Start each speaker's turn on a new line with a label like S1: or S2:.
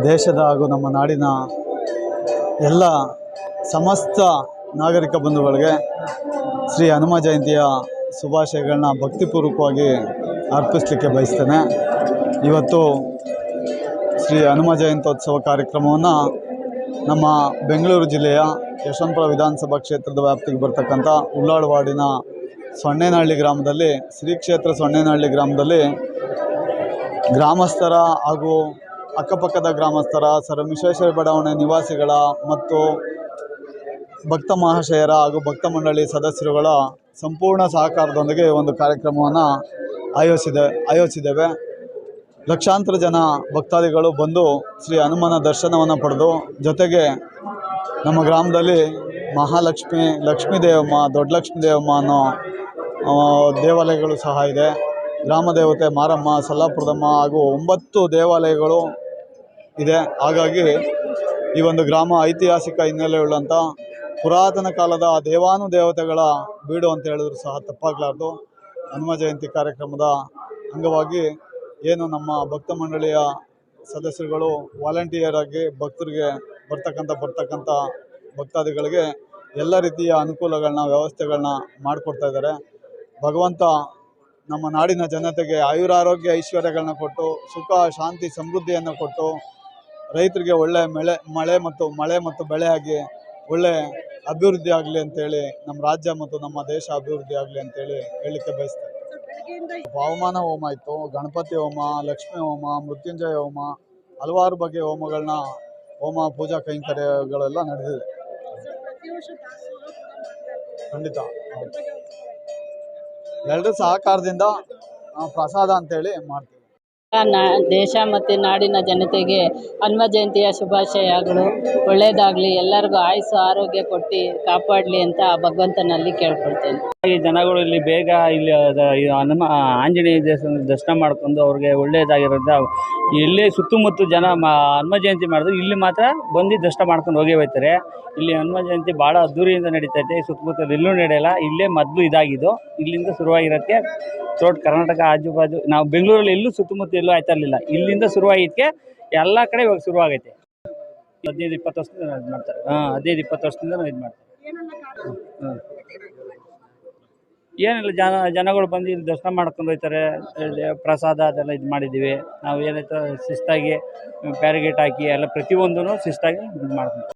S1: ದೇಶದ ಹಾಗೂ ನಮ್ಮ ನಾಡಿನ ಎಲ್ಲ ಸಮಸ್ತ ನಾಗರಿಕ ಬಂಧುಗಳಿಗೆ ಶ್ರೀ ಹನುಮ ಜಯಂತಿಯ ಶುಭಾಶಯಗಳನ್ನ ಭಕ್ತಿಪೂರ್ವಕವಾಗಿ ಅರ್ಪಿಸಲಿಕ್ಕೆ ಬಯಸ್ತೇನೆ. ಇವತ್ತು ಶ್ರೀ ಹನುಮ ಜಯಂತ್ಯೋತ್ಸವ ಕಾರ್ಯಕ್ರಮವನ್ನು ನಮ್ಮ ಬೆಂಗಳೂರು ಜಿಲ್ಲೆಯ ಯಶವಂತಪುರ ವಿಧಾನಸಭಾ ಕ್ಷೇತ್ರದ ವ್ಯಾಪ್ತಿಗೆ ಬರ್ತಕ್ಕಂಥ ಉಳ್ಳಾಳ ವಾರ್ಡಿನ ಸೊನ್ನೇನಹಳ್ಳಿ ಗ್ರಾಮದಲ್ಲಿ ಶ್ರೀ ಕ್ಷೇತ್ರ ಸೊನ್ನೇನಹಳ್ಳಿ ಗ್ರಾಮದಲ್ಲಿ ಗ್ರಾಮಸ್ಥರ ಹಾಗೂ ಅಕ್ಕಪಕ್ಕದ ಗ್ರಾಮಸ್ಥರ ಸರವಿಶ್ವೇಶ್ವರ ಬಡಾವಣೆ ನಿವಾಸಿಗಳ ಮತ್ತು ಭಕ್ತ ಮಹಾಶಯರ ಹಾಗೂ ಭಕ್ತ ಮಂಡಳಿ ಸದಸ್ಯರುಗಳ ಸಂಪೂರ್ಣ ಸಹಕಾರದೊಂದಿಗೆ ಒಂದು ಕಾರ್ಯಕ್ರಮವನ್ನು ಆಯೋಜಿಸಿದ್ದೇವೆ. ಲಕ್ಷಾಂತರ ಜನ ಭಕ್ತಾದಿಗಳು ಬಂದು ಶ್ರೀ ಹನುಮನ ದರ್ಶನವನ್ನು ಪಡೆದು, ಜೊತೆಗೆ ನಮ್ಮ ಗ್ರಾಮದಲ್ಲಿ ಮಹಾಲಕ್ಷ್ಮಿ, ಲಕ್ಷ್ಮೀ ದೇವಮ್ಮ, ದೊಡ್ಡ ಲಕ್ಷ್ಮೀ ದೇವಮ್ಮ ಅನ್ನೋ ದೇವಾಲಯಗಳು ಸಹ ಇದೆ. ಗ್ರಾಮ ದೇವತೆ ಮಾರಮ್ಮ, ಸಲ್ಲಾಪುರದಮ್ಮ ಹಾಗೂ 9 ದೇವಾಲಯಗಳು ಇದೆ. ಹಾಗಾಗಿ ಈ ಒಂದು ಗ್ರಾಮ ಐತಿಹಾಸಿಕ ಹಿನ್ನೆಲೆಯುಳ್ಳಂಥ ಪುರಾತನ ಕಾಲದ ದೇವಾನುದೇವತೆಗಳ ಬೀಡು ಅಂತ ಹೇಳಿದ್ರು ಸಹ ತಪ್ಪಾಗಲಾರ್ದು. ಹನುಮ ಜಯಂತಿ ಕಾರ್ಯಕ್ರಮದ ಅಂಗವಾಗಿ ಏನು ನಮ್ಮ ಭಕ್ತ ಮಂಡಳಿಯ ಸದಸ್ಯರುಗಳು ವಾಲಂಟಿಯರ್ ಆಗಿ ಭಕ್ತರಿಗೆ ಬರ್ತಕ್ಕಂಥ ಭಕ್ತಾದಿಗಳಿಗೆ ಎಲ್ಲ ರೀತಿಯ ಅನುಕೂಲಗಳನ್ನ, ವ್ಯವಸ್ಥೆಗಳನ್ನ ಮಾಡಿಕೊಡ್ತಾ ಇದ್ದಾರೆ. ಭಗವಂತ ನಮ್ಮ ನಾಡಿನ ಜನತೆಗೆ ಆಯುರಾರೋಗ್ಯ ಐಶ್ವರ್ಯಗಳನ್ನ ಕೊಟ್ಟು, ಸುಖ ಶಾಂತಿ ಸಮೃದ್ಧಿಯನ್ನು ಕೊಟ್ಟು, ರೈತರಿಗೆ ಒಳ್ಳೆ ಮಳೆ ಮತ್ತು ಬೆಳೆಯಾಗಿ ಒಳ್ಳೆ ಅಭಿವೃದ್ಧಿ ಆಗಲಿ ಅಂತೇಳಿ, ನಮ್ಮ ರಾಜ್ಯ ಮತ್ತು ನಮ್ಮ ದೇಶ ಅಭಿವೃದ್ಧಿ ಆಗಲಿ ಅಂತೇಳಿ ಹೇಳಲಿಕ್ಕೆ ಬಯಸ್ತೇನೆ. ಪವಮಾನ ಹೋಮ ಇತ್ತು, ಗಣಪತಿ ಹೋಮ, ಲಕ್ಷ್ಮೀ ಹೋಮ, ಮೃತ್ಯುಂಜಯ ಹೋಮ, ಹಲವಾರು ಬಗೆಯ ಹೋಮ ಪೂಜಾ ಕೈಂಕರ್ಯಗಳೆಲ್ಲ ನಡೆದಿದೆ. ಖಂಡಿತ ಎಲ್ಲರ ಸಹಕಾರದಿಂದ ಪ್ರಸಾದ ಅಂತೇಳಿ ಮಾಡ್ತೀವಿ.
S2: ದೇಶ ಮತ್ತು ನಾಡಿನ ಜನತೆಗೆ ಹನುಮ ಜಯಂತಿಯ ಶುಭಾಶಯಗಳು. ಒಳ್ಳೆಯದಾಗಲಿ, ಎಲ್ಲರಿಗೂ ಆಯುಸ್ಸು ಆರೋಗ್ಯ ಕೊಟ್ಟು ಕಾಪಾಡಲಿ ಅಂತ ಭಗವಂತನಲ್ಲಿ ಕೇಳ್ಕೊಳ್ತೇನೆ.
S3: ಈ ಜನಗಳು ಇಲ್ಲಿ ಬೇಗ ಇಲ್ಲಿ ಹನುಮ ಆಂಜನೇಯ ದರ್ಶನ ಮಾಡ್ಕೊಂಡು ಅವ್ರಿಗೆ ಒಳ್ಳೆಯದಾಗಿರೋದ್ರಿಂದ ಎಲ್ಲೇ ಸುತ್ತಮುತ್ತ ಜನ ಹನುಮ ಜಯಂತಿ ಮಾಡಿದ್ರು ಇಲ್ಲಿ ಮಾತ್ರ ಬಂದು ದರ್ಶನ ಮಾಡ್ಕೊಂಡು ಹೋಗೇ ಹೋಗ್ತಾರೆ. ಇಲ್ಲಿ ಹನುಮ ಜಯಂತಿ ಭಾಳ ಅದ್ದೂರಿಯಿಂದ ನಡೀತೈತೆ. ಸುತ್ತಮುತ್ತ ಎಲ್ಲೂ ನಡೆಯಲ್ಲ. ಇಲ್ಲೇ ಮೊದಲು ಇದಾಗಿದ್ದು, ಇಲ್ಲಿಂದ ಶುರುವಾಗಿರೋಕ್ಕೆ ಕರ್ನಾಟಕ ಆಜುಬಾಜು ನಾವು ಬೆಂಗಳೂರಲ್ಲಿ ಎಲ್ಲೂ ಸುತ್ತಮುತ್ತ ಎಲ್ಲೂ ಆಯ್ತಾ ಇರಲಿಲ್ಲ. ಇಲ್ಲಿಂದ ಶುರುವಾಗಿದ್ದಕ್ಕೆ ಎಲ್ಲ ಕಡೆ ಇವಾಗ ಶುರುವಾಗೈತೆ. 15-20 ವರ್ಷದಿಂದ ಇದು ಮಾಡ್ತಾರೆ. 15-20 ವರ್ಷದಿಂದ ಇದು ಮಾಡ್ತಾರೆ. ಏನಿಲ್ಲ, ಜನಗಳು ಬಂದು ಇಲ್ಲಿ ದರ್ಶನ ಮಾಡ್ಕೊಂಡು ಹೋಗ್ತಾರೆ. ಪ್ರಸಾದ ಅದೆಲ್ಲ ಇದು ಮಾಡಿದ್ದೀವಿ ನಾವು. ಏನಾಯ್ತು ಶಿಸ್ತಾಗಿ ಬ್ಯಾರಿಗೇಟ್ ಹಾಕಿ ಎಲ್ಲ ಪ್ರತಿಯೊಂದೂ ಶಿಸ್ತಾಗಿ ಇದು ಮಾಡ್ತೀವಿ.